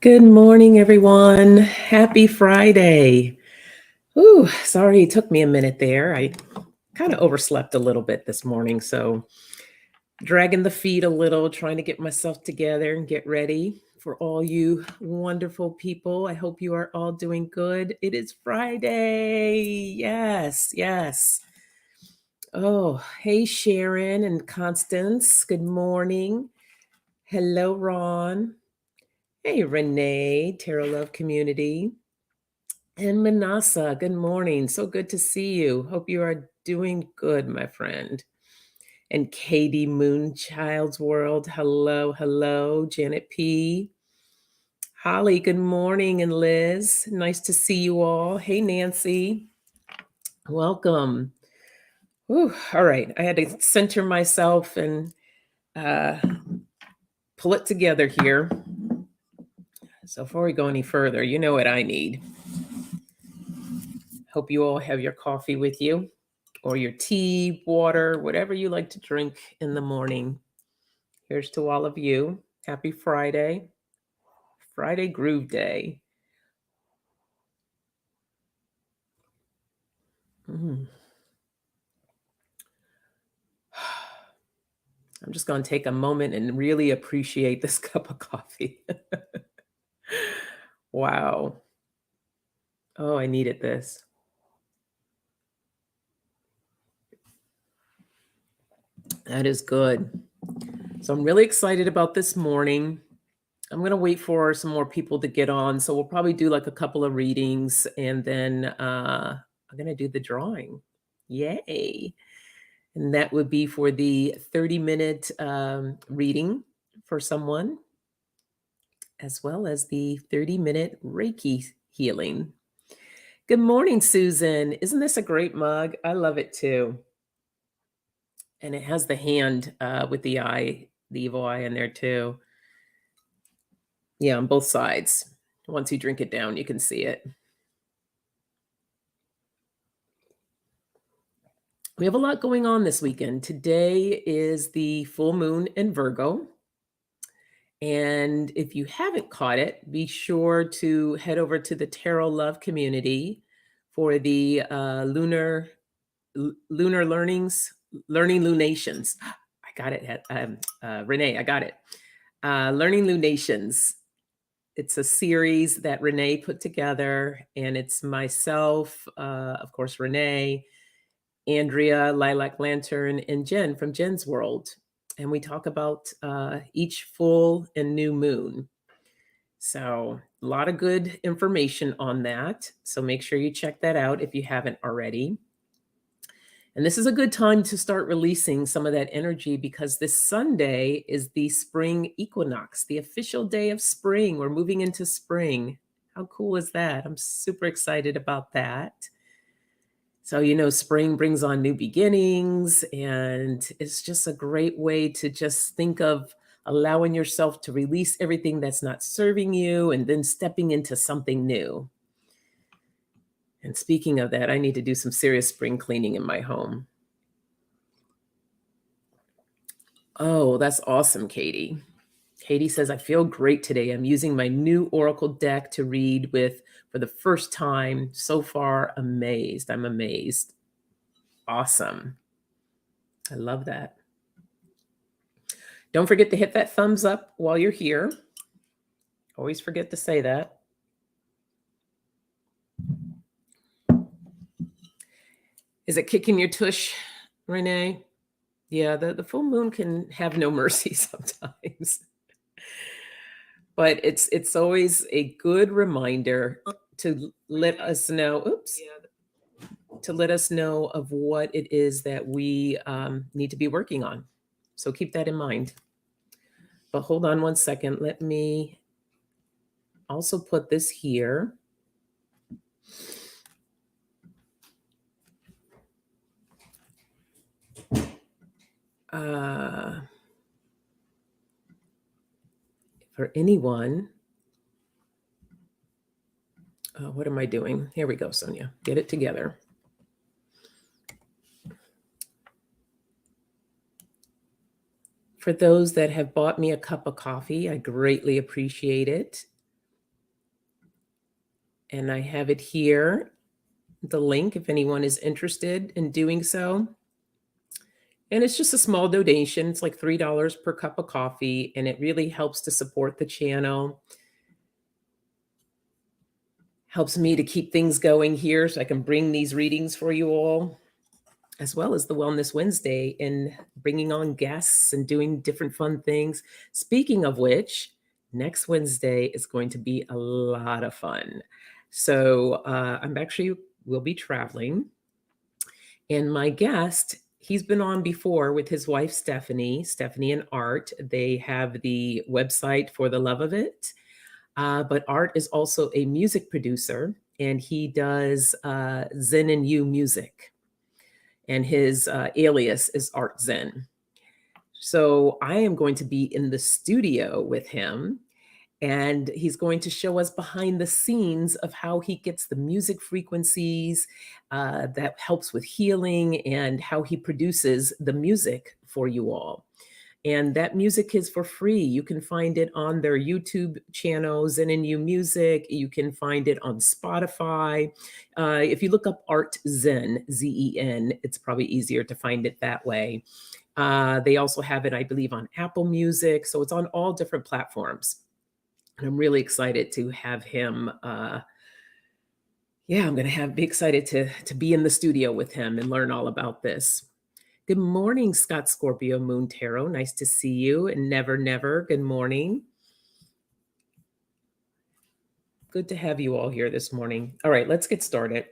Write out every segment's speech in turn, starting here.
Good morning, everyone. Happy Friday. Ooh, sorry it took me a minute there. I kind of overslept a little bit this morning, so dragging the feet a little, trying to get myself together and get ready for all you wonderful people. I hope you are all doing good. It is Friday. Yes, yes. Oh, hey, Sharon and Constance. Good morning. Hello, Ron. Hey, Renee, Tarot Love Community. And Manasa, good morning. So good to see you. Hope you are doing good, my friend. And Katie Moonchild's World, hello, hello. Janet P. Holly, good morning. And Liz, nice to see you all. Hey, Nancy, welcome. Whew, all right, I had to center myself and pull it together here. So before we go any further, you know what I need. Hope you all have your coffee with you or your tea, water, whatever you like to drink in the morning. Here's to all of you. Happy Friday. Friday Groove Day. I'm just going to take a moment and really appreciate this cup of coffee. Wow. Oh, I needed this. That is good. So I'm really excited about this morning. I'm going to wait for some more people to get on. So we'll probably do like a couple of readings and then I'm going to do the drawing. Yay. And that would be for the 30-minute reading for someone, as well as the 30-minute Reiki healing. Good morning, Susan. Isn't this a great mug? I love it too. And it has the hand with the eye, the evil eye in there too. Yeah, on both sides. Once you drink it down, you can see it. We have a lot going on this weekend. Today is the full moon in Virgo. And if you haven't caught it, be sure to head over to the Tarot Love Community for the lunar learning lunations. I got it, Renee. I got it. Learning lunations. It's a series that Renee put together, and it's myself, of course, Renee, Andrea, Lilac Lantern, and Jen from Jen's World. And we talk about each full and new moon. So a lot of good information on that. So make sure you check that out if you haven't already. And this is a good time to start releasing some of that energy because this Sunday is the spring equinox, the official day of spring. We're moving into spring. How cool is that? I'm super excited about that. So, you know, spring brings on new beginnings, and it's just a great way to just think of allowing yourself to release everything that's not serving you and then stepping into something new. And speaking of that, I need to do some serious spring cleaning in my home. Oh, that's awesome, Katie. Katie says, I feel great today. I'm using my new Oracle deck to read with for the first time. So far, amazed. I'm amazed. Awesome. I love that. Don't forget to hit that thumbs up while you're here. Always forget to say that. Is it kicking your tush, Renee? Yeah, the full moon can have no mercy sometimes. But it's always a good reminder to let us know, to let us know of what it is that we need to be working on. So keep that in mind. But hold on one second. Let me also put this here. For anyone, what am I doing? Here we go, Sonia. Get it together. For those that have bought me a cup of coffee, I greatly appreciate it. And I have it here, the link, if anyone is interested in doing so. And it's just a small donation. It's like $3 per cup of coffee, and it really helps to support the channel. Helps me to keep things going here so I can bring these readings for you all, as well as the Wellness Wednesday and bringing on guests and doing different fun things. Speaking of which, next Wednesday is going to be a lot of fun. So we'll be traveling. And my guest, he's been on before with his wife, Stephanie and Art. They have the website For the Love of It. But Art is also a music producer, and he does Zen and You music. And his alias is Art Zen. So I am going to be in the studio with him, and he's going to show us behind the scenes of how he gets the music frequencies that helps with healing, and how he produces the music for you all. And that music is for free. You can find it on their YouTube channel, Zen and You Music. You can find it on Spotify. If you look up Art Zen, Zen, it's probably easier to find it that way. They also have it, I believe, on Apple Music. So it's on all different platforms. And I'm really excited to have him. I'm going to be excited to be in the studio with him and learn all about this. Good morning, Scott Scorpio Moon Tarot. Nice to see you. And Never. Good morning. Good to have you all here this morning. All right, let's get started.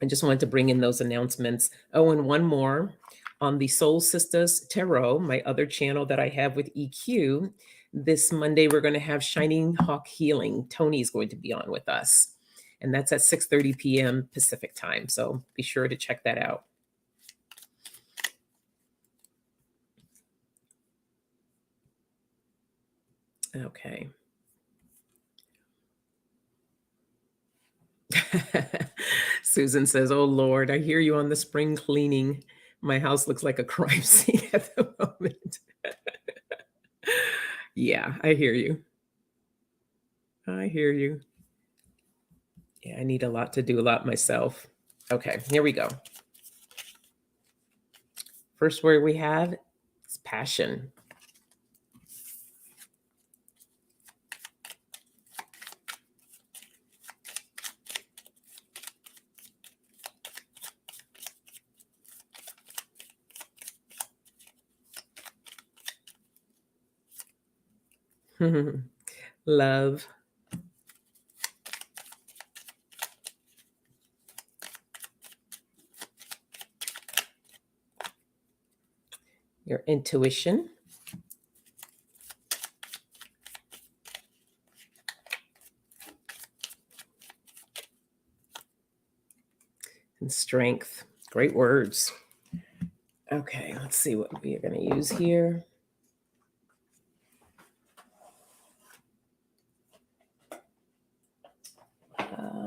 I just wanted to bring in those announcements. Oh, and one more. On the Soul Sisters Tarot, my other channel that I have with EQ, this Monday we're going to have Shining Hawk Healing. Tony's going to be on with us. And that's at 6:30 p.m. Pacific time. So be sure to check that out. Okay. Susan says, "Oh Lord, I hear you on the spring cleaning. My house looks like a crime scene at the moment." Yeah, I hear you. Yeah, I need to do a lot myself. Okay, here we go. First word we have is passion. Love. Your intuition. And strength. Great words. Okay, let's see what we are going to use here.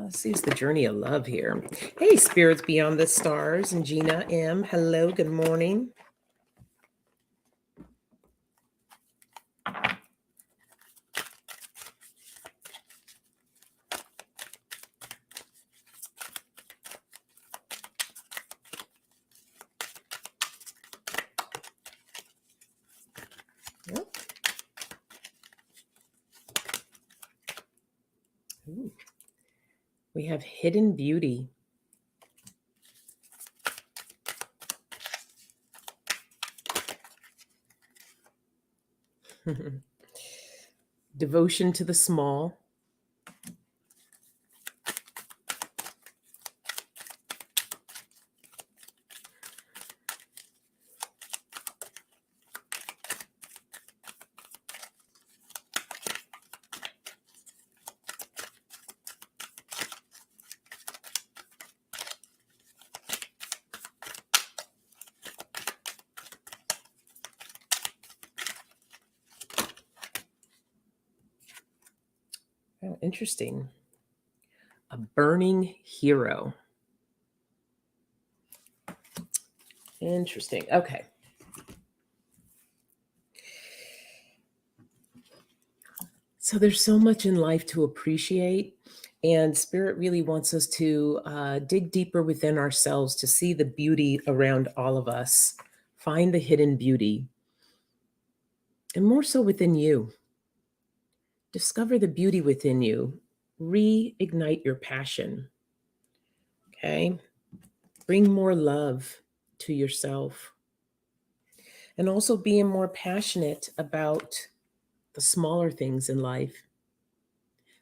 Let's see, it's the journey of love here. Hey, Spirits Beyond the Stars and Gina M. Hello, good morning. Yep. Ooh. We have hidden beauty. Devotion to the small. Oh, interesting. A burning hero. Interesting. Okay. So there's so much in life to appreciate. And Spirit really wants us to dig deeper within ourselves to see the beauty around all of us, find the hidden beauty, and more so within you. Discover the beauty within you. Reignite your passion. Okay? Bring more love to yourself. And also being more passionate about the smaller things in life.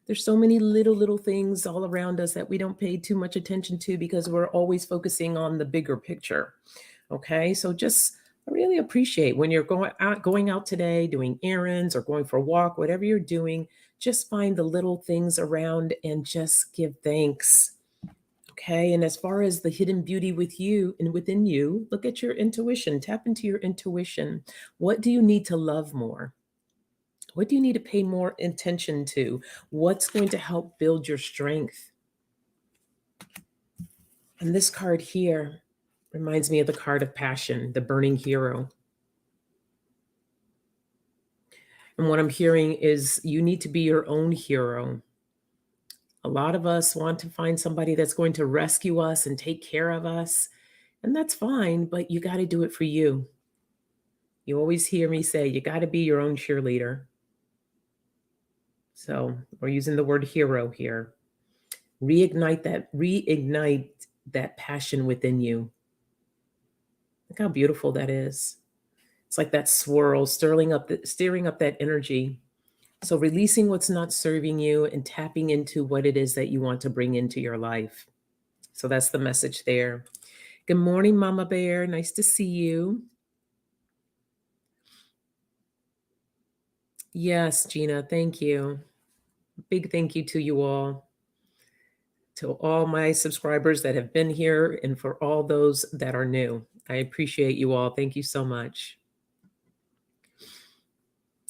There's so many little things all around us that we don't pay too much attention to because we're always focusing on the bigger picture. Okay? So just really appreciate when you're going out today, doing errands or going for a walk, whatever you're doing, just find the little things around and just give thanks. Okay? And as far as the hidden beauty with you and within you, look at your intuition, tap into your intuition. What do you need to love more? What do you need to pay more attention to? What's going to help build your strength? And this card here reminds me of the card of passion, the burning hero. And what I'm hearing is you need to be your own hero. A lot of us want to find somebody that's going to rescue us and take care of us. And that's fine, but you got to do it for you. You always hear me say, you got to be your own cheerleader. So we're using the word hero here. Reignite that passion within you. Look how beautiful that is. It's like that swirl, stirring up that energy. So releasing what's not serving you and tapping into what it is that you want to bring into your life. So that's the message there. Good morning, Mama Bear. Nice to see you. Yes, Gina, thank you. Big thank you to you all. To all my subscribers that have been here and for all those that are new. I appreciate you all. Thank you so much.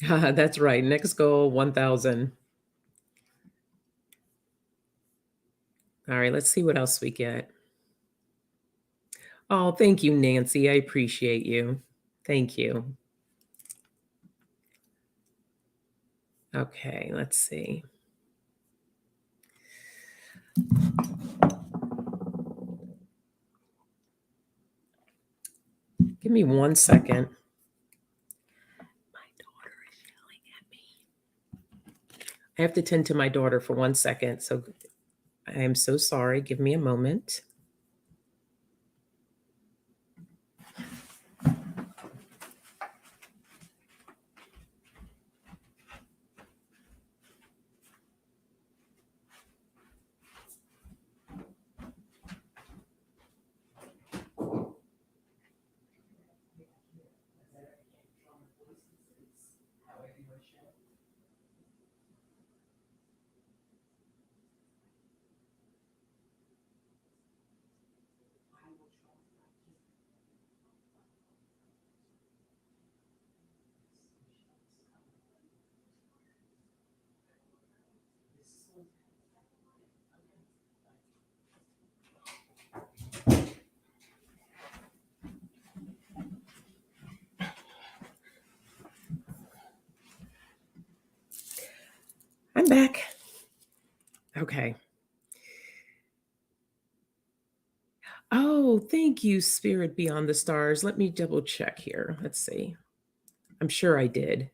That's right. Next goal, 1,000. All right, let's see what else we get. Oh, thank you, Nancy. I appreciate you. Thank you. Okay, let's see. Give me 1 second. My daughter is yelling at me. I have to tend to my daughter for 1 second. So I am so sorry. Give me a moment. I'm back. Okay. Oh, thank you, Spirit Beyond the Stars. Let me double check here. Let's see. I'm sure I did.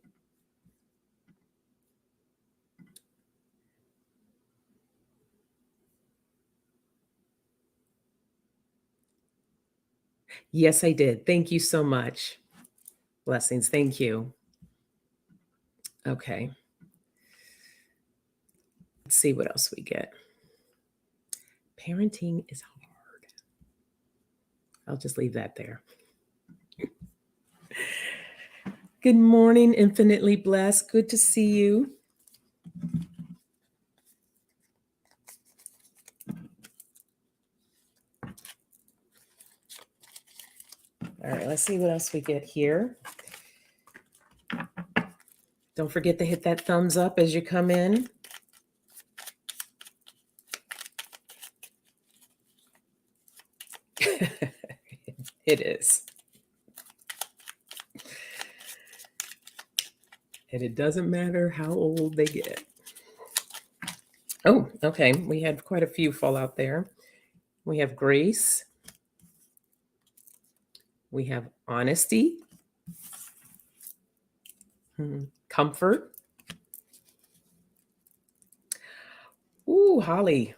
Yes, I did. Thank you so much. Blessings. Thank you. Okay. Let's see what else we get. Parenting is hard. I'll just leave that there. Good morning, infinitely blessed. Good to see you. All right, let's see what else we get here. Don't forget to hit that thumbs up as you come in. It is. And it doesn't matter how old they get. Oh, okay. We had quite a few fall out there. We have grace. We have honesty, comfort. Ooh, Holly.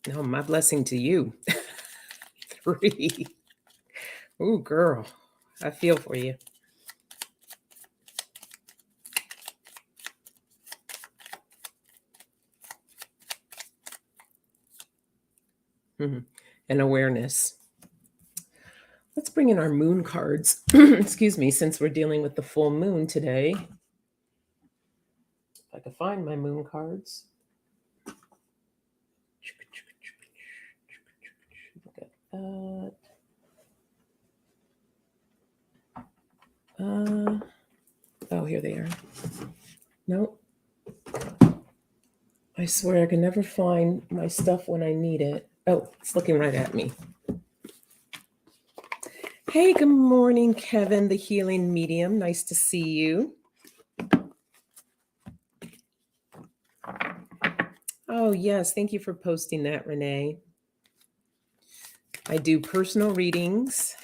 No, my blessing to you. 3. Ooh, girl. I feel for you. And awareness. Let's bring in our moon cards. Excuse me, since we're dealing with the full moon today. If I can find my moon cards. Look at that. Oh, here they are. Nope. I swear I can never find my stuff when I need it. Oh, it's looking right at me. Hey, good morning, Kevin, the healing medium. Nice to see you. Oh, yes. Thank you for posting that, Renee. I do personal readings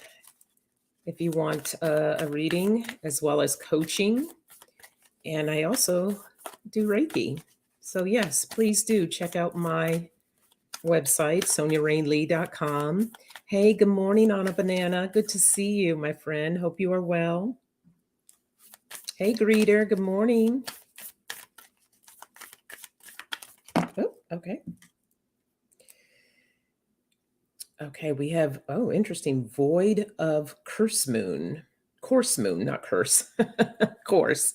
if you want a reading, as well as coaching. And I also do Reiki. So, yes, please do check out my website, soniarainlee.com. Hey, good morning, Anna Banana. Good to see you, my friend. Hope you are well. Hey, greeter. Good morning. Oh, okay. Okay, we have, interesting. Void of curse moon. Course moon, not curse. Course.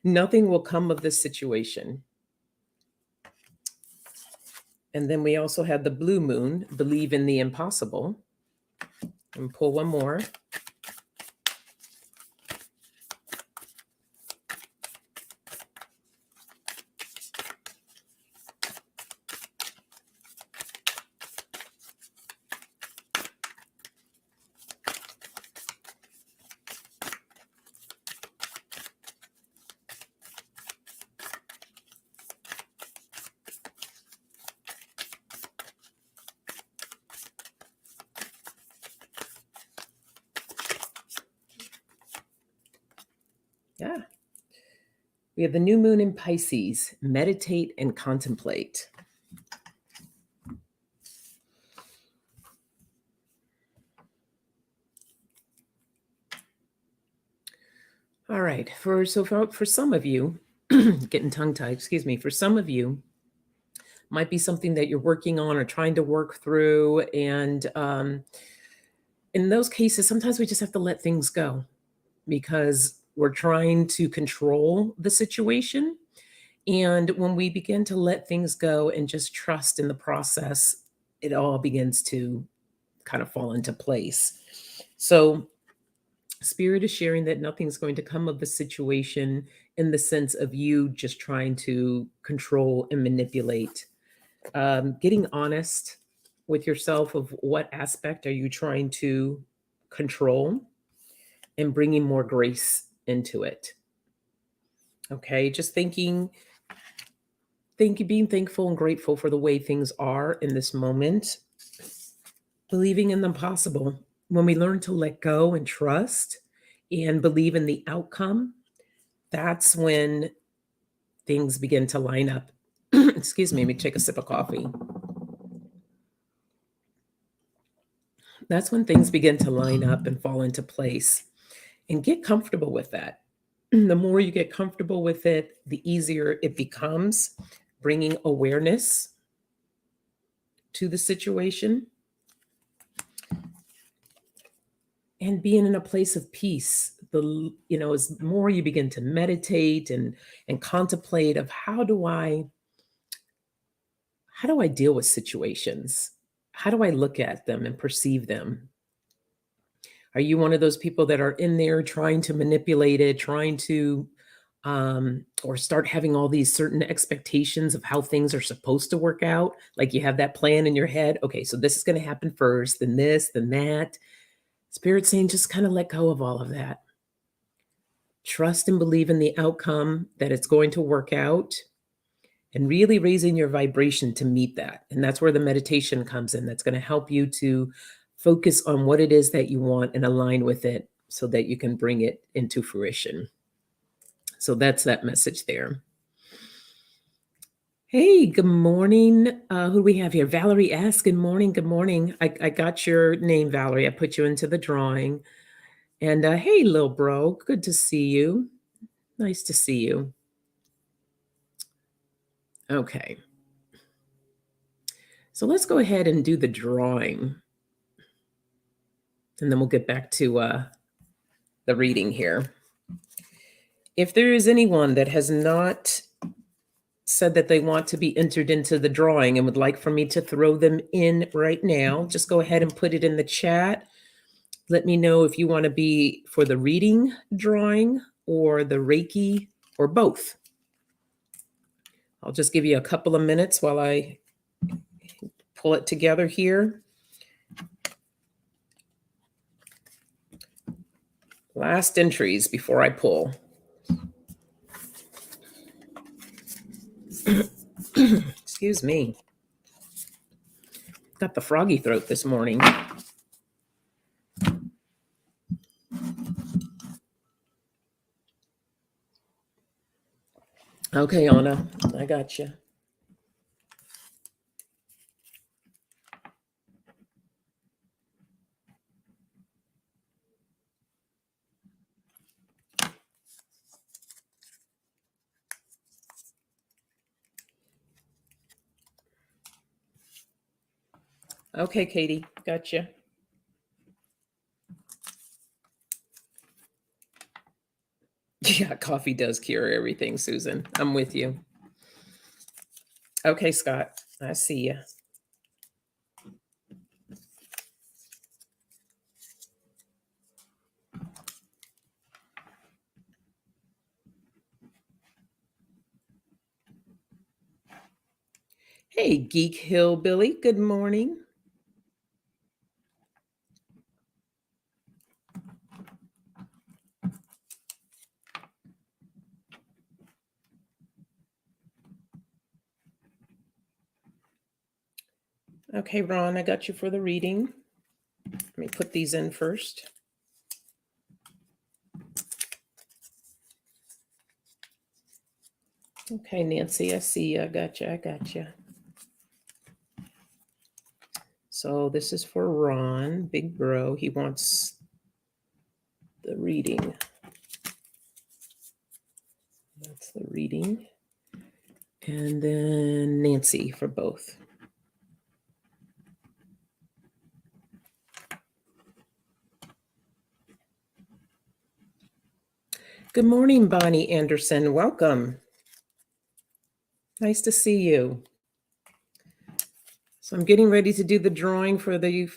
Nothing will come of this situation. And then we also have the blue moon, believe in the impossible. And pull one more. Yeah. We have the new moon in Pisces, meditate and contemplate. All right. For some of you, getting tongue-tied, excuse me, for some of you, might be something that you're working on or trying to work through. And in those cases, sometimes we just have to let things go because we're trying to control the situation. And when we begin to let things go and just trust in the process, it all begins to kind of fall into place. So, Spirit is sharing that nothing's going to come of the situation in the sense of you just trying to control and manipulate. Getting honest with yourself of what aspect are you trying to control and bringing more grace into it. Okay, just being thankful and grateful for the way things are in this moment, believing in the possible. When we learn to let go and trust and believe in the outcome, that's when things begin to line up. Excuse me, let me take a sip of coffee. That's when things begin to line up and fall into place. And get comfortable with that. The more you get comfortable with it, the easier it becomes, bringing awareness to the situation and being in a place of peace. As more you begin to meditate and contemplate of how do I deal with situations? How do I look at them and perceive them? Are you one of those people that are in there trying to manipulate it, trying to or start having all these certain expectations of how things are supposed to work out? Like you have that plan in your head. Okay, so this is going to happen first, then this, then that. Spirit saying just kind of let go of all of that. Trust and believe in the outcome, that it's going to work out, and really raising your vibration to meet that. And that's where the meditation comes in. That's going to help you to focus on what it is that you want and align with it so that you can bring it into fruition. So that's that message there. Hey, good morning. Who do we have here? Valerie S. Good morning. Good morning. I got your name, Valerie. I put you into the drawing. And hey, little bro. Good to see you. Nice to see you. Okay. So let's go ahead and do the drawing. And then we'll get back to the reading here. If there is anyone that has not said that they want to be entered into the drawing and would like for me to throw them in right now, just go ahead and put it in the chat. Let me know if you want to be for the reading drawing or the Reiki or both. I'll just give you a couple of minutes while I pull it together here. Last entries before I pull. Excuse me. Got the froggy throat this morning. Okay, Anna, I got you. Okay, Katie, gotcha. Yeah, coffee does cure everything, Susan. I'm with you. Okay, Scott, I see you. Hey, Geek Hillbilly, good morning. Okay, Ron, I got you for the reading. Let me put these in first. Okay, Nancy, I see you. I got you. So this is for Ron, big bro. He wants the reading. That's the reading. And then Nancy for both. Good morning, Bonnie Anderson. Welcome. Nice to see you. So I'm getting ready to do the drawing for the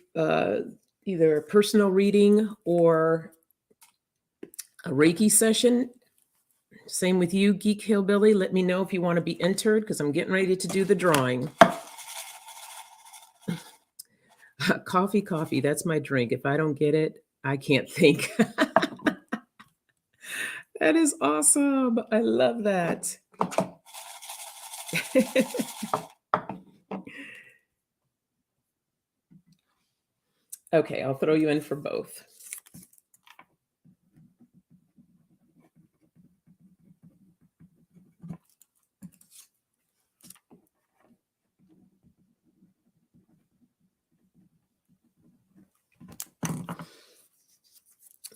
either personal reading or a Reiki session. Same with you, Geek Hillbilly. Let me know if you want to be entered because I'm getting ready to do the drawing. Coffee. That's my drink. If I don't get it, I can't think. That is awesome. I love that. Okay, I'll throw you in for both.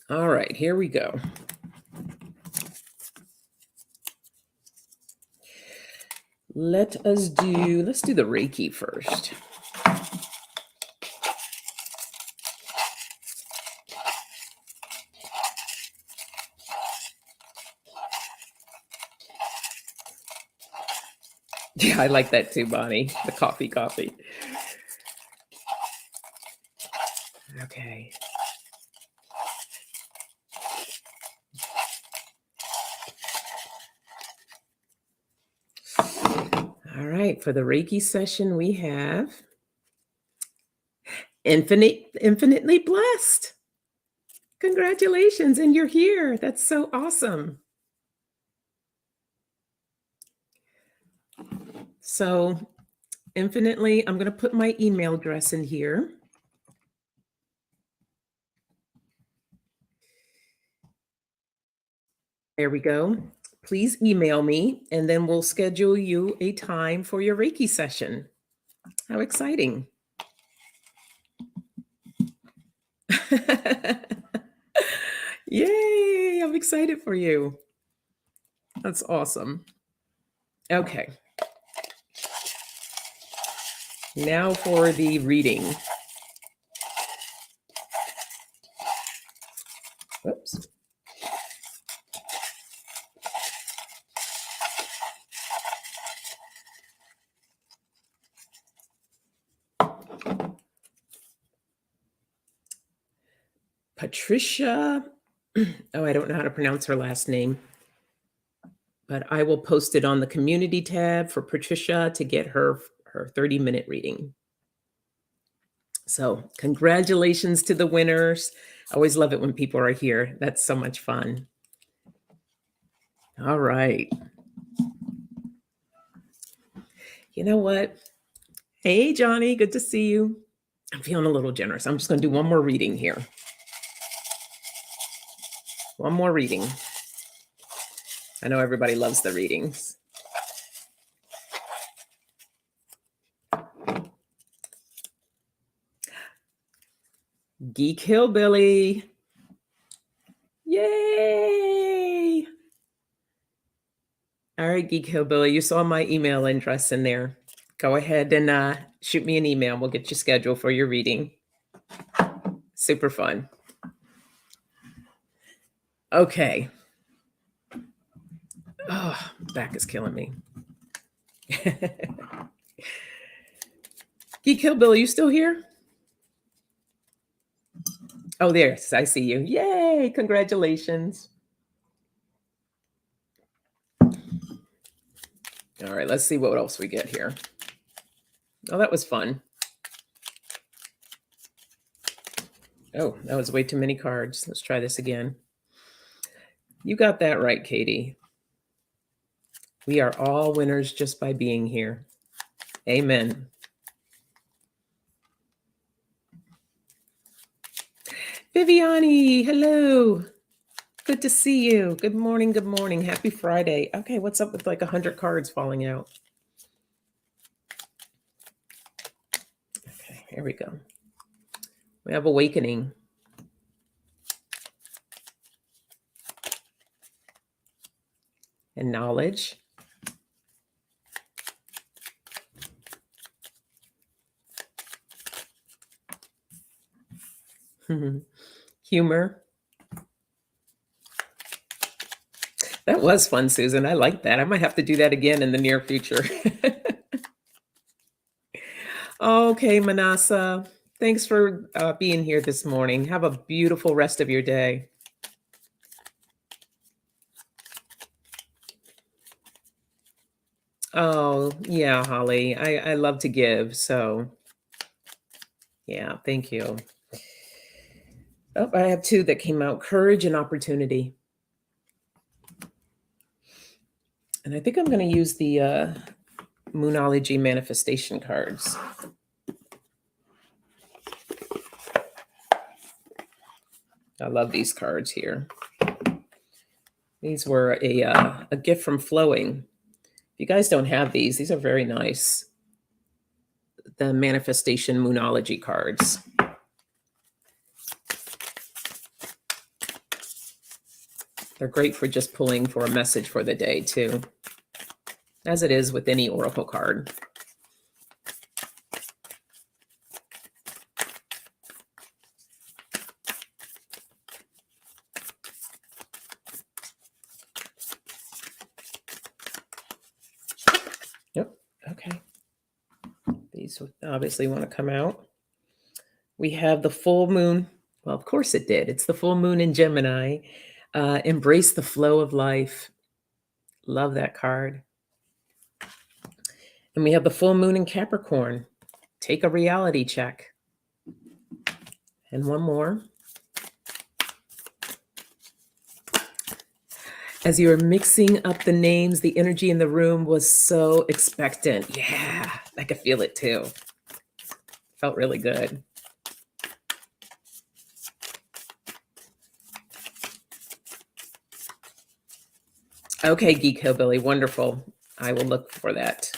All right, here we go. Let's do the Reiki first. Yeah, I like that too, Bonnie. The coffee. Okay. All right, for the Reiki session, we have infinitely blessed. Congratulations, and you're here. That's so awesome. So infinitely, I'm going to put my email address in here. There we go. Please email me, and then we'll schedule you a time for your Reiki session. How exciting. Yay, I'm excited for you. That's awesome. Okay. Now for the reading. Whoops. Patricia. Oh, I don't know how to pronounce her last name, but I will post it on the community tab for Patricia to get her 30-minute reading. So congratulations to the winners. I always love it when people are here. That's so much fun. All right. You know what? Hey, Johnny, good to see you. I'm feeling a little generous. I'm just going to do one more reading here. One more reading. I know everybody loves the readings. Geek Hillbilly. Yay! All right, Geek Hillbilly, you saw my email address in there. Go ahead and shoot me an email. We'll get you scheduled for your reading. Super fun. Okay. Oh, back is killing me. Geek Hillbilly, you still here? Oh, there. I see you. Yay! Congratulations. All right, let's see what else we get here. Oh, that was fun. Oh, that was way too many cards. Let's try this again. You got that right, Katie. We are all winners just by being here. Amen. Viviani, hello. Good to see you. Good morning. Good morning. Happy Friday. Okay, what's up with like 100 cards falling out? Okay, here we go. We have awakening. And knowledge. Humor. That was fun, Susan. I like that. I might have to do that again in the near future. Okay, Manasa. Thanks for being here this morning. Have a beautiful rest of your day. Oh, yeah, Holly. I love to give. So, yeah, thank you. Oh, I have two that came out, courage and opportunity. And I think I'm going to use the Moonology manifestation cards. I love these cards here. These were a gift from Flowing. If you guys don't have these are very nice. The manifestation Moonology cards. They're great for just pulling for a message for the day too, as it is with any oracle card. Yep. Okay. These obviously want to come out. We have the full moon. Well, of course it did. It's the full moon in Gemini. Embrace the flow of life. Love that card. And we have the full moon in Capricorn. Take a reality check. And one more. As you were mixing up the names, the energy in the room was so expectant. Yeah, I could feel it too. Felt really good. Okay, Geek Hillbilly, wonderful. I will look for that.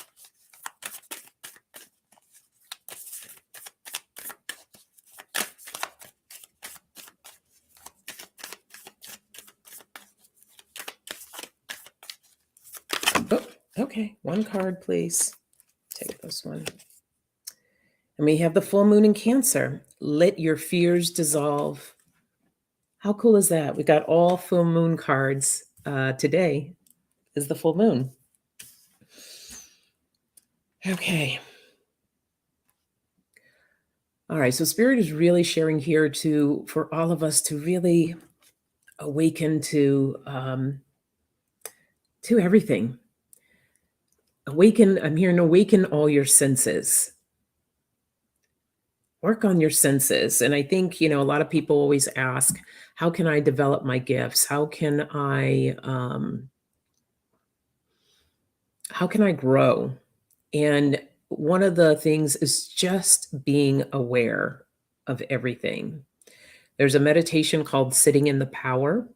Oh, okay, one card, please. Take this one. And we have the full moon in Cancer. Let your fears dissolve. How cool is that? We got all full moon cards. Today is the full moon. Okay. All right. So Spirit is really sharing here for all of us to really awaken to everything. I'm hearing awaken all your senses. Work on your senses. And I think, a lot of people always ask, how can I develop my gifts? How can I grow? And one of the things is just being aware of everything. There's a meditation called Sitting in the Power.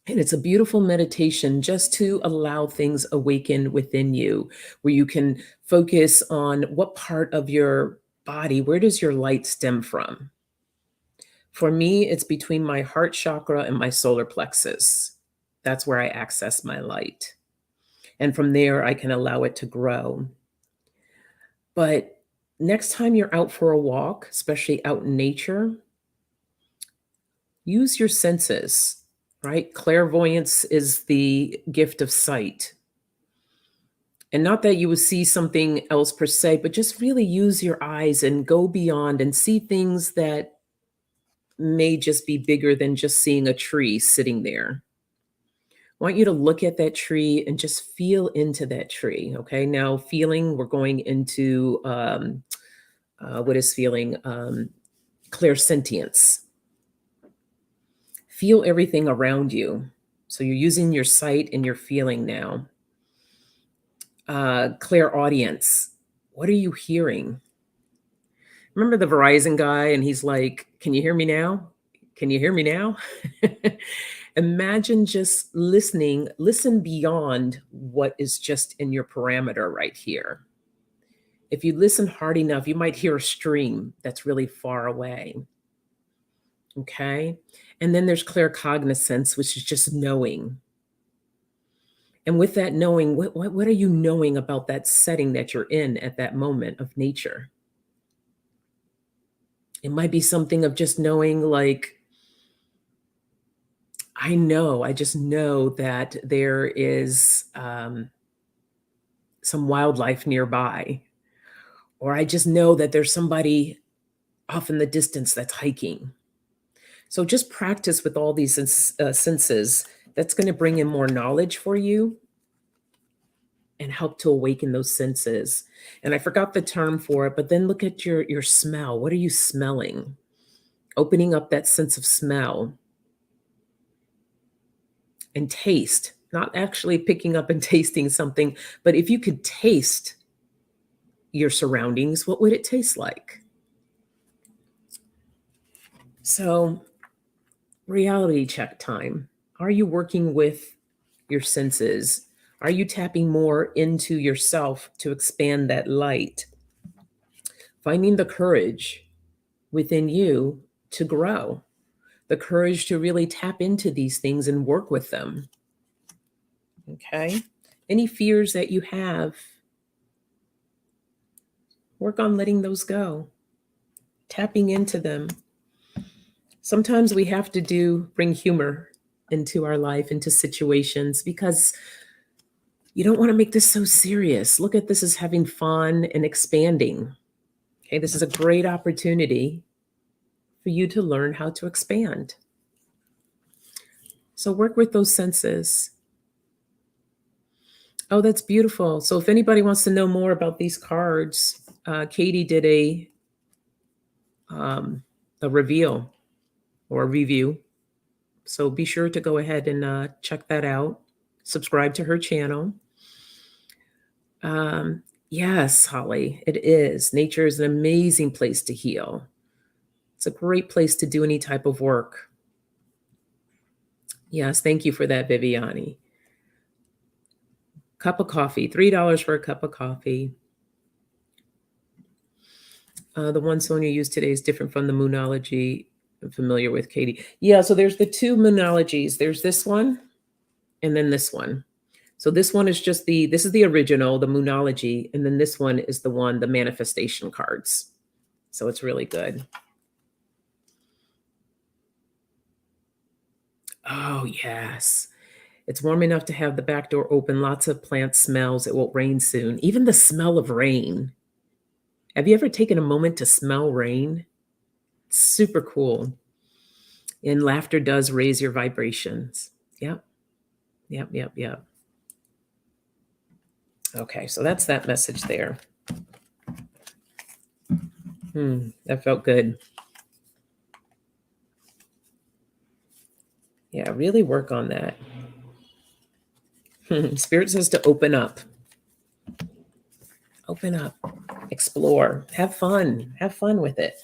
And it's a beautiful meditation just to allow things awaken within you, where you can focus on what part of your body, where does your light stem from? For me, it's between my heart chakra and my solar plexus. That's where I access my light. And from there, I can allow it to grow. But next time you're out for a walk, especially out in nature, use your senses, right? Clairvoyance is the gift of sight. And not that you would see something else per se, but just really use your eyes and go beyond and see things that may just be bigger than just seeing a tree sitting there. I want you to look at that tree and just feel into that tree. Okay. Now, feeling, we're going into what is feeling? Clairsentience. Feel everything around you. So you're using your sight and your feeling now. Clairaudience. What are you hearing? Remember the Verizon guy, and he's like, "Can you hear me now? Can you hear me now?" Imagine just listening. Listen beyond what is just in your parameter right here. If you listen hard enough, you might hear a stream that's really far away. Okay. And then there's claircognizance, which is just knowing. And with that knowing, what are you knowing about that setting that you're in at that moment of nature? It might be something of just knowing, like, I just know that there is some wildlife nearby. Or I just know that there's somebody off in the distance that's hiking. So just practice with all these senses. That's going to bring in more knowledge for you and help to awaken those senses. And I forgot the term for it, but then look at your smell. What are you smelling? Opening up that sense of smell. And taste, not actually picking up and tasting something, but if you could taste your surroundings, what would it taste like? So, reality check time. Are you working with your senses? Are you tapping more into yourself to expand that light? Finding the courage within you to grow, the courage to really tap into these things and work with them. Okay. Any fears that you have, work on letting those go, tapping into them. Sometimes we have to bring humor into our life, into situations, because you don't want to make this so serious. Look at this as having fun and expanding. Okay, this is a great opportunity for you to learn how to expand. So work with those senses. Oh, that's beautiful. So if anybody wants to know more about these cards, Katie did a reveal or a review. So be sure to go ahead and check that out. Subscribe to her channel. Yes, Holly, it is. Nature is an amazing place to heal. It's a great place to do any type of work. Yes, thank you for that, Viviani. Cup of coffee, $3 for a cup of coffee. The one Sonia used today is different from the Moonology. I'm familiar with, Katie. Yeah, so there's the two Moonologies. There's this one and then this one. So this one is just this is the original, the Moonology, and then this one is the manifestation cards. So it's really good. Oh, yes. It's warm enough to have the back door open. Lots of plant smells. It will rain soon. Even the smell of rain. Have you ever taken a moment to smell rain? It's super cool. And laughter does raise your vibrations. Yep. Yep, yep, yep. Okay, so that's that message there. That felt good. Yeah, really work on that. Spirit says to open up. Open up. Explore. Have fun. Have fun with it.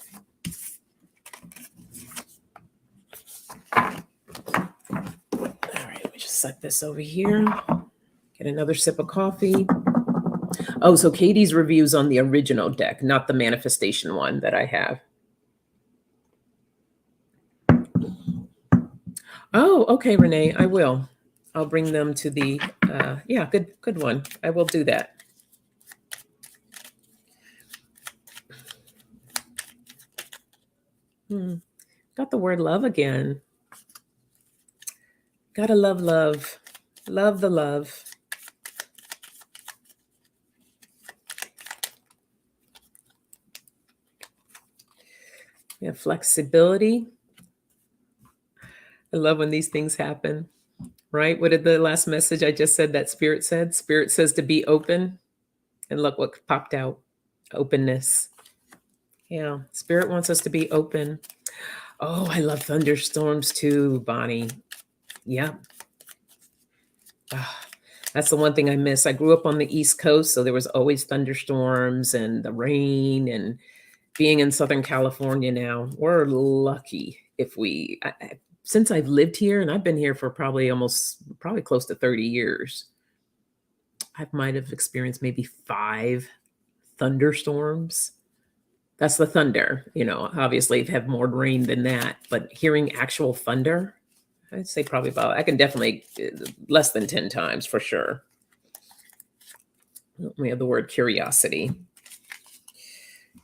All right, let me just set this over here. Get another sip of coffee. Oh, so Katie's review's on the original deck, not the manifestation one that I have. Oh, okay, Renee, I will. I'll bring them to the, yeah, good one. I will do that. Got the word love again. Gotta love love. Love the love. We have flexibility. I love when these things happen, right? What did the last message I just said that Spirit said? Spirit says to be open. And look what popped out. Openness. Yeah, Spirit wants us to be open. Oh, I love thunderstorms too, Bonnie. Yeah. That's the one thing I miss. I grew up on the East Coast, so there was always thunderstorms and the rain, and being in Southern California now, we're lucky if since I've lived here, and I've been here for probably close to 30 years, I might have experienced maybe 5 thunderstorms. That's the thunder, obviously have more rain than that, but hearing actual thunder, I'd say probably I can definitely less than 10 times for sure. We have the word curiosity.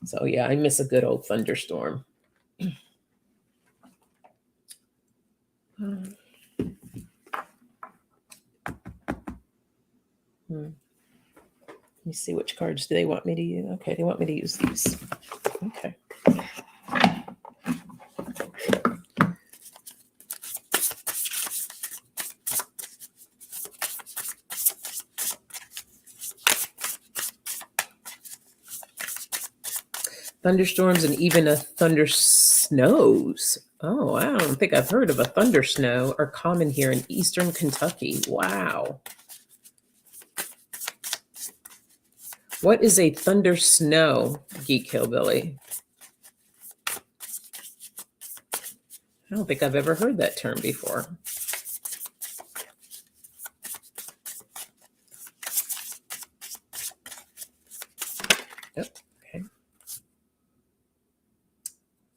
So yeah, I miss a good old thunderstorm. Let me see, which cards do they want me to use? Okay, they want me to use these. Okay. Thunderstorms and even a thunder snows. Oh, I don't think I've heard of a thunder snow are common here in Eastern Kentucky. Wow. What is a thunder snow, Geek Hillbilly? I don't think I've ever heard that term before. Yep. Okay.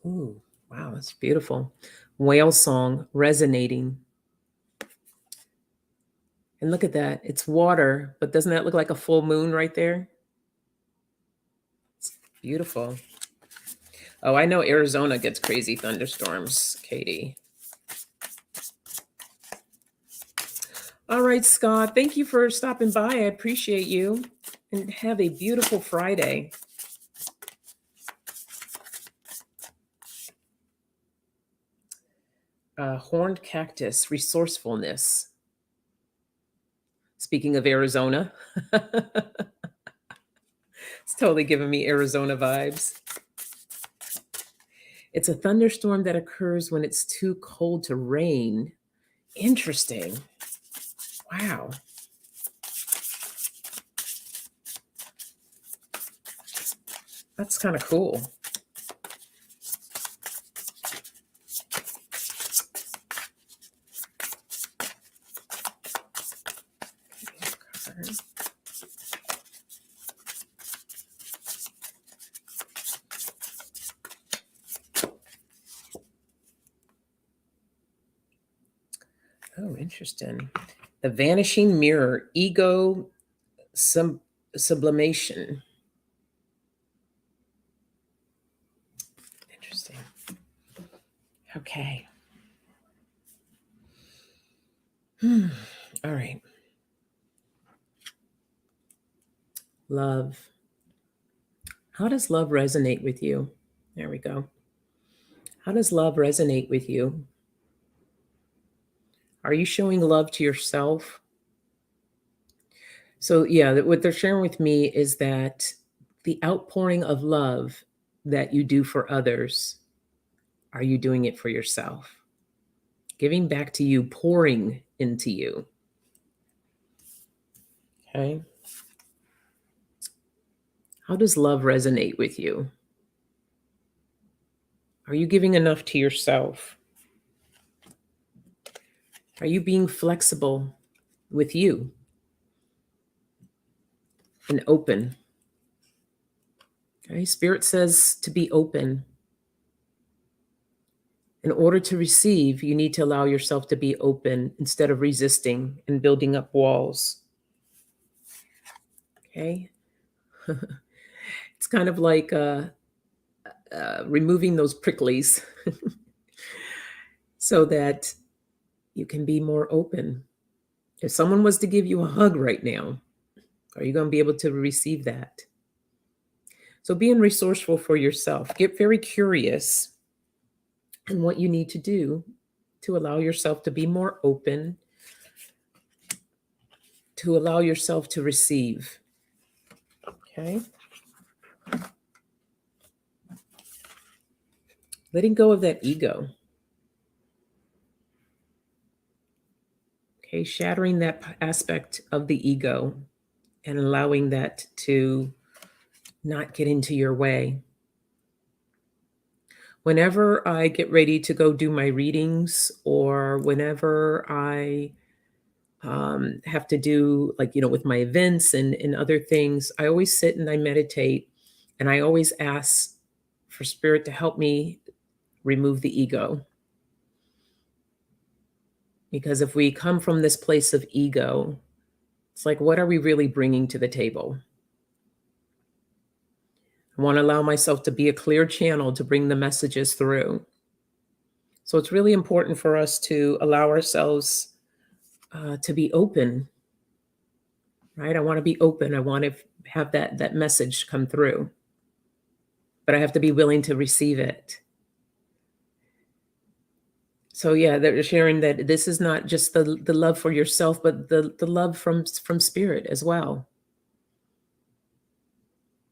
Ooh, wow, that's beautiful. Whale song resonating. And look at that. It's water, but doesn't that look like a full moon right there? It's beautiful. Oh, I know Arizona gets crazy thunderstorms, Katie. All right, Scott, thank you for stopping by. I appreciate you. And have a beautiful Friday. Horned cactus, resourcefulness. Speaking of Arizona, it's totally giving me Arizona vibes. It's a thunderstorm that occurs when it's too cold to rain. Interesting. Wow. That's kind of cool. Oh, interesting. The vanishing mirror, ego sublimation. Interesting. Okay. All right. Love. How does love resonate with you? There we go. How does love resonate with you? Are you showing love to yourself? So, yeah, what they're sharing with me is that the outpouring of love that you do for others, are you doing it for yourself? Giving back to you, pouring into you. Okay. How does love resonate with you? Are you giving enough to yourself? Are you being flexible with you and open? Okay. Spirit says to be open. In order to receive, you need to allow yourself to be open instead of resisting and building up walls. Okay. It's kind of like removing those pricklies so that you can be more open. If someone was to give you a hug right now, are you going to be able to receive that? So being resourceful for yourself, get very curious in what you need to do to allow yourself to be more open, to allow yourself to receive. Okay. Letting go of that ego. Okay, shattering that aspect of the ego and allowing that to not get into your way. Whenever I get ready to go do my readings, or whenever I have to do, like, with my events and other things, I always sit and I meditate, and I always ask for spirit to help me remove the ego. Because if we come from this place of ego, it's like, what are we really bringing to the table? I want to allow myself to be a clear channel to bring the messages through. So it's really important for us to allow ourselves to be open, right? I want to be open. I want to have that message come through, but I have to be willing to receive it. So yeah, they're sharing that this is not just the love for yourself, but the love from spirit as well.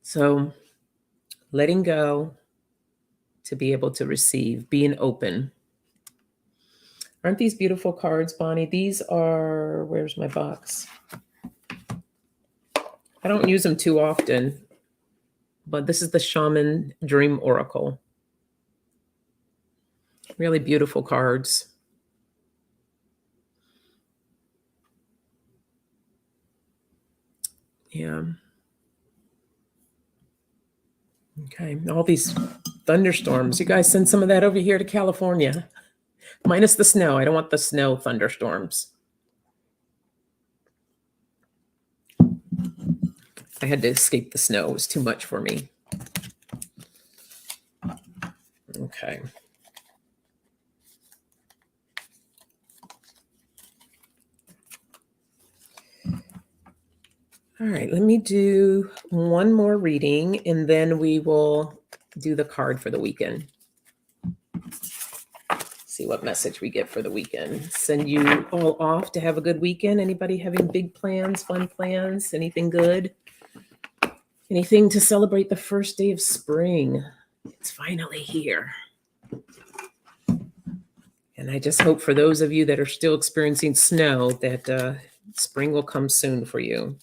So letting go to be able to receive, being open. Aren't these beautiful cards, Bonnie? These are, where's my box? I don't use them too often, but this is the Shaman Dream Oracle. Really beautiful cards. Yeah. Okay. All these thunderstorms. You guys send some of that over here to California. Minus the snow. I don't want the snow thunderstorms. I had to escape the snow. It was too much for me. Okay. All right, let me do one more reading and then we will do the card for the weekend. See what message we get for the weekend. Send you all off to have a good weekend. Anybody having big plans, fun plans, anything good? Anything to celebrate the first day of spring? It's finally here. And I just hope for those of you that are still experiencing snow that spring will come soon for you.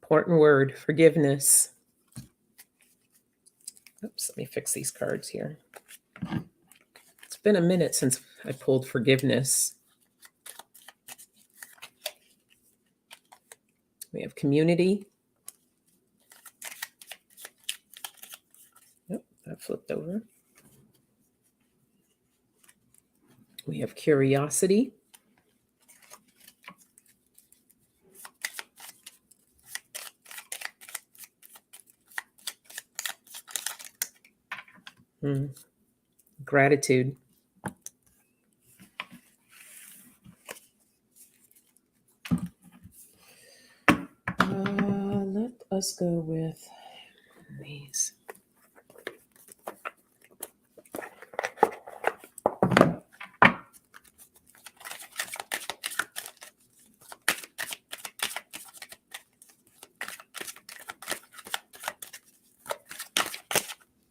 Important word, forgiveness. Oops, let me fix these cards here. It's been a minute since I pulled forgiveness. We have community. Yep, that flipped over. We have curiosity. Gratitude. Let us go with these.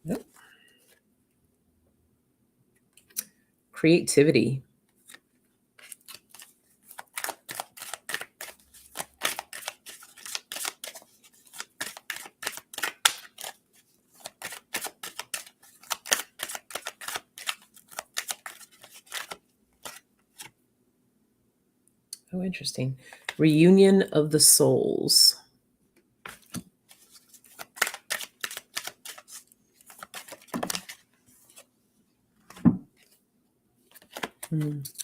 Yep. Creativity. Oh, interesting. Reunion of the souls.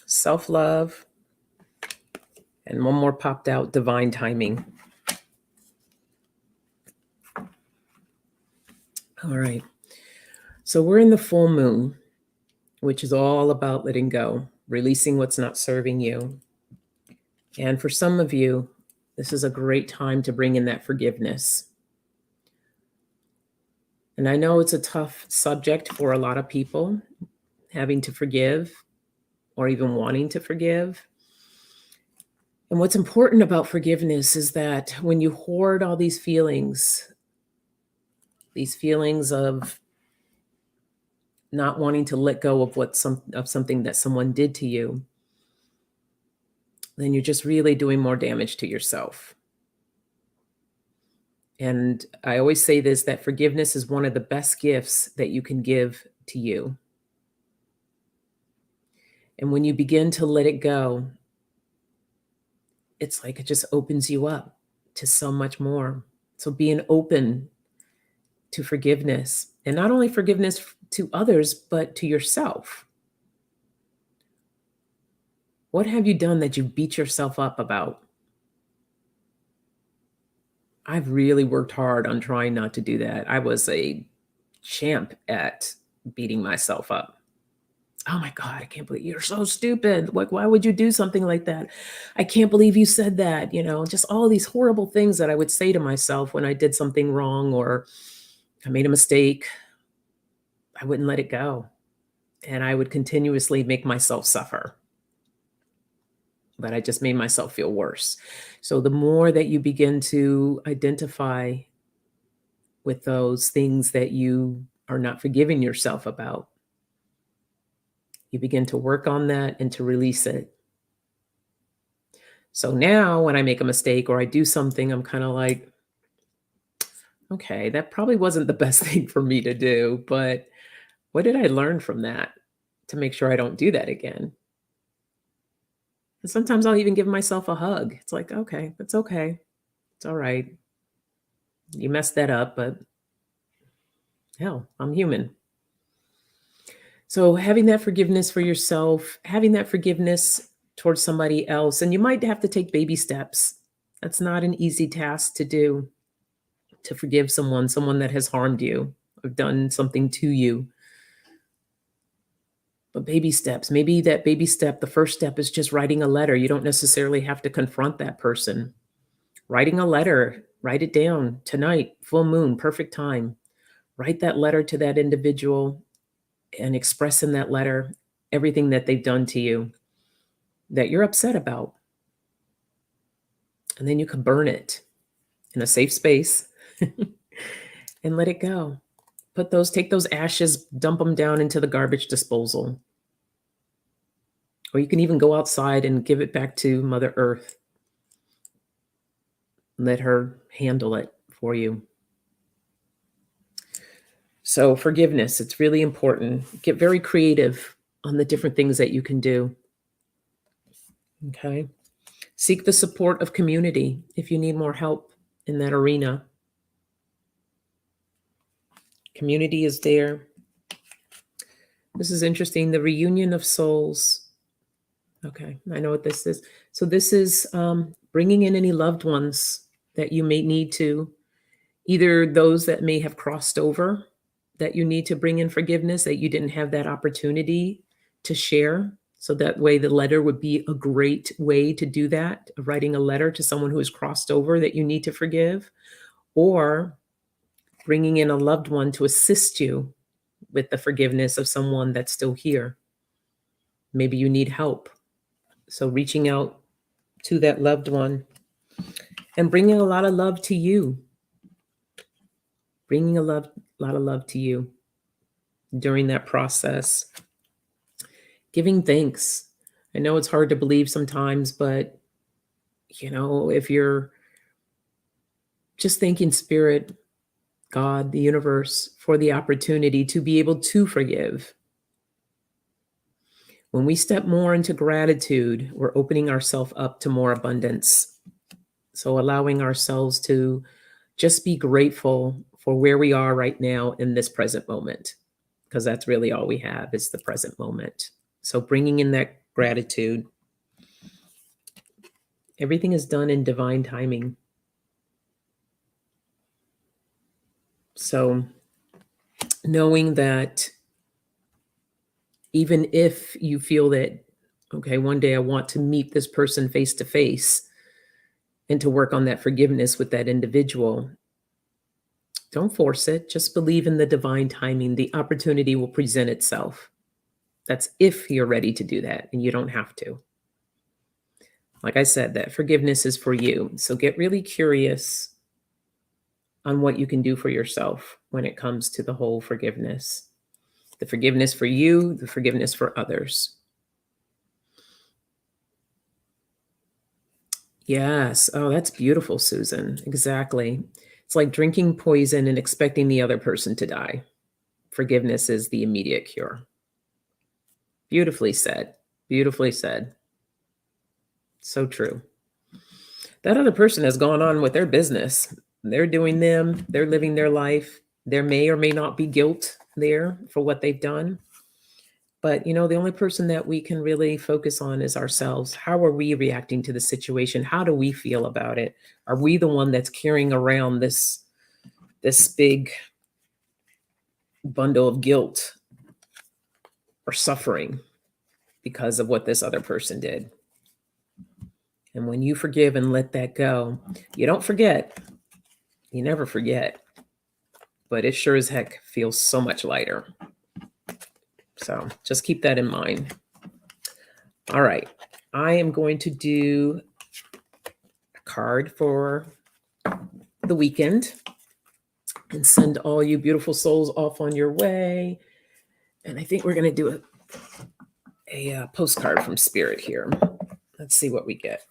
Self-love. And one more popped out, divine timing. All right. So we're in the full moon, which is all about letting go, releasing what's not serving you. And for some of you, this is a great time to bring in that forgiveness. And I know it's a tough subject for a lot of people, having to forgive or even wanting to forgive. And what's important about forgiveness is that when you hoard all these feelings of not wanting to let go of something that someone did to you, then you're just really doing more damage to yourself. And I always say this, that forgiveness is one of the best gifts that you can give to you. And when you begin to let it go, it's like it just opens you up to so much more. So being open to forgiveness, and not only forgiveness to others, but to yourself. What have you done that you beat yourself up about? I've really worked hard on trying not to do that. I was a champ at beating myself up. Oh my God, I can't believe you're so stupid. Like, why would you do something like that? I can't believe you said that. Just all these horrible things that I would say to myself when I did something wrong or I made a mistake. I wouldn't let it go. And I would continuously make myself suffer. But I just made myself feel worse. So the more that you begin to identify with those things that you are not forgiving yourself about, you begin to work on that and to release it. So now when I make a mistake or I do something, I'm kind of like, okay, that probably wasn't the best thing for me to do, but what did I learn from that to make sure I don't do that again? And sometimes I'll even give myself a hug. It's like, okay, that's okay. It's all right. You messed that up, but hell, I'm human. So having that forgiveness for yourself, having that forgiveness towards somebody else, and you might have to take baby steps. That's not an easy task to do, to forgive someone that has harmed you or done something to you. But baby steps, maybe that baby step, the first step is just writing a letter. You don't necessarily have to confront that person. Writing a letter, write it down tonight, full moon, perfect time. Write that letter to that individual and express in that letter everything that they've done to you that you're upset about. And then you can burn it in a safe space and let it go. Take those ashes, dump them down into the garbage disposal. Or you can even go outside and give it back to Mother Earth. Let her handle it for you. So forgiveness, it's really important. Get very creative on the different things that you can do. Okay. Seek the support of community if you need more help in that arena. Community is there. This is interesting. The reunion of souls. Okay, I know what this is. So this is bringing in any loved ones that you may need to, either those that may have crossed over, that you need to bring in forgiveness, that you didn't have that opportunity to share. So that way the letter would be a great way to do that, writing a letter to someone who has crossed over that you need to forgive, or bringing in a loved one to assist you with the forgiveness of someone that's still here. Maybe you need help. So reaching out to that loved one and bringing a lot of love to you. Bringing a lot of love to you during that process. Giving thanks. I know it's hard to believe sometimes, but if you're just thanking Spirit, God, the universe, for the opportunity to be able to forgive. When we step more into gratitude, we're opening ourselves up to more abundance. So allowing ourselves to just be grateful for where we are right now in this present moment, because that's really all we have is the present moment. So bringing in that gratitude. Everything is done in divine timing. So knowing that even if you feel that, okay, one day I want to meet this person face to face and to work on that forgiveness with that individual, don't force it. Just believe in the divine timing. The opportunity will present itself. That's if you're ready to do that, and you don't have to. Like I said, that forgiveness is for you. So get really curious on what you can do for yourself when it comes to the whole forgiveness. The forgiveness for you, the forgiveness for others. Yes. Oh, that's beautiful, Susan. Exactly. It's like drinking poison and expecting the other person to die. Forgiveness is the immediate cure. Beautifully said. Beautifully said. So true. That other person has gone on with their business. They're doing them. They're living their life. There may or may not be guilt there for what they've done. But, the only person that we can really focus on is ourselves. How are we reacting to the situation? How do we feel about it? Are we the one that's carrying around this big bundle of guilt or suffering because of what this other person did? And when you forgive and let that go, you don't forget. You never forget. But it sure as heck feels so much lighter. So just keep that in mind. All right. I am going to do a card for the weekend and send all you beautiful souls off on your way. And I think we're going to do a postcard from Spirit here. Let's see what we get.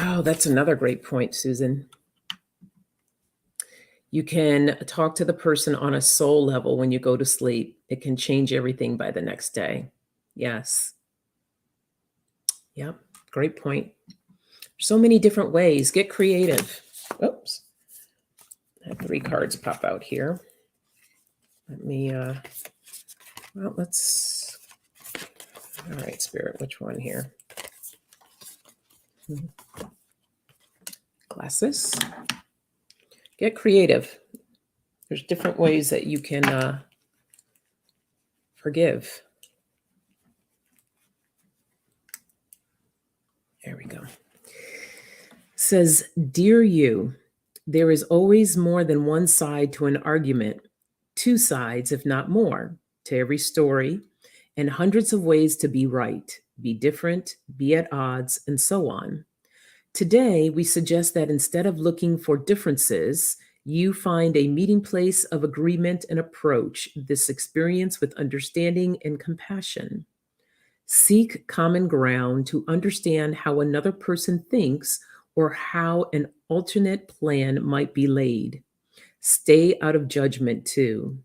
Oh, that's another great point, Susan. You can talk to the person on a soul level when you go to sleep. It can change everything by the next day. Yes. Yep. Great point. So many different ways. Get creative. Oops. had 3 cards pop out here. Let me, well, let's, all right, Spirit, which one here? Glasses. Get creative. There's different ways that you can forgive. There we go. It says, Dear you, there is always more than one side to an argument, 2 sides, if not more, to every story, and hundreds of ways to be right, be different, be at odds, and so on. Today, we suggest that instead of looking for differences, you find a meeting place of agreement and approach this experience with understanding and compassion. Seek common ground to understand how another person thinks or how an alternate plan might be laid. Stay out of judgment too.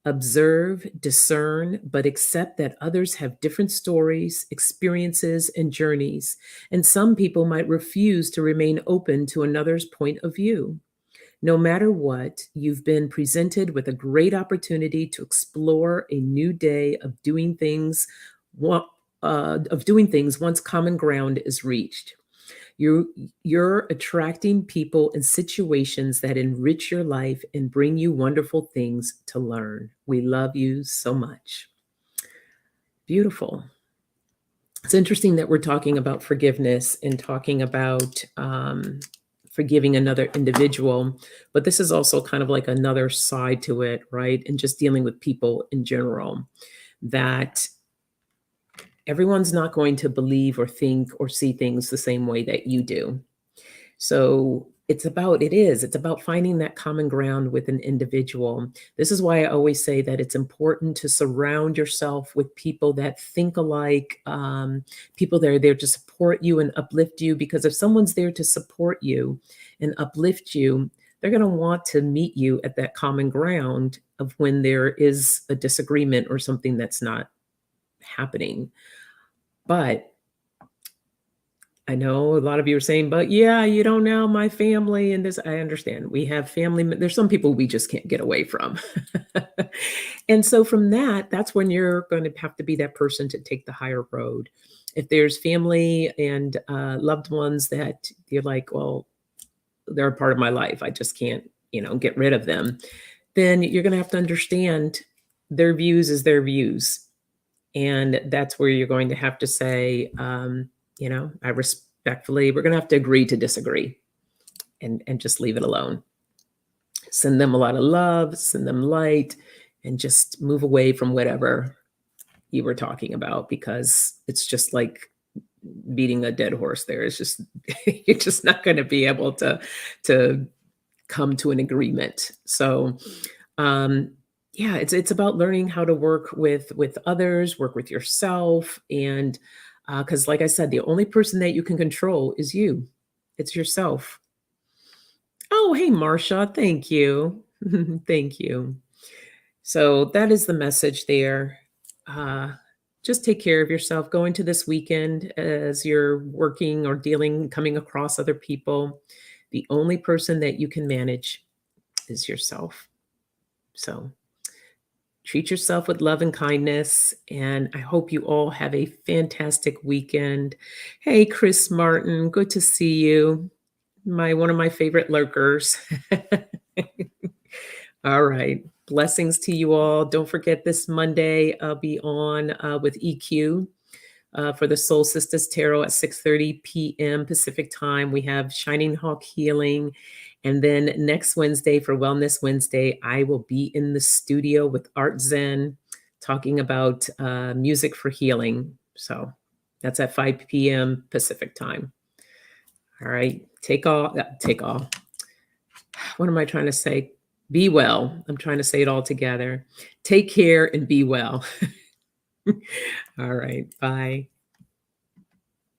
Observe, discern, but accept that others have different stories, experiences, and journeys, and some people might refuse to remain open to another's point of view. No matter what, you've been presented with a great opportunity to explore a new day of doing things, once common ground is reached. You're attracting people and situations that enrich your life and bring you wonderful things to learn. We love you so much. Beautiful. It's interesting that we're talking about forgiveness and talking about forgiving another individual, but this is also kind of like another side to it, right? And just dealing with people in general, that everyone's not going to believe or think or see things the same way that you do. So it's about finding that common ground with an individual. This is why I always say that it's important to surround yourself with people that think alike, people that are there to support you and uplift you, because if someone's there to support you and uplift you, they're going to want to meet you at that common ground of when there is a disagreement or something that's not happening. But I know a lot of you are saying, but yeah, you don't know my family and this. I understand. We have family. There's some people we just can't get away from. And so from that's when you're going to have to be that person to take the higher road. If there's family and loved ones that you're like, well, they're a part of my life, I just can't, get rid of them, then you're going to have to understand their views is their views. And that's where you're going to have to say, I respectfully, we're going to have to agree to disagree and just leave it alone. Send them a lot of love, send them light, and just move away from whatever you were talking about, because it's just like beating a dead horse there. It's just, you're just not going to be able to come to an agreement. So, yeah, it's about learning how to work with others, work with yourself. And because like I said, the only person that you can control is you. It's yourself. Oh, hey, Marcia. Thank you. Thank you. So that is the message there. Just take care of yourself. Go into this weekend as you're working or coming across other people. The only person that you can manage is yourself. So treat yourself with love and kindness, and I hope you all have a fantastic weekend. Hey, Chris Martin, good to see you. One of my favorite lurkers. All right. Blessings to you all. Don't forget this Monday, I'll be on with EQ for the Soul Sisters Tarot at 6:30 p.m. Pacific time. We have Shining Hawk Healing. And then next Wednesday for Wellness Wednesday, I will be in the studio with Art Zen talking about music for healing. So that's at 5 p.m. Pacific time. All right. Take all. What am I trying to say? Be well. I'm trying to say it all together. Take care and be well. All right. Bye.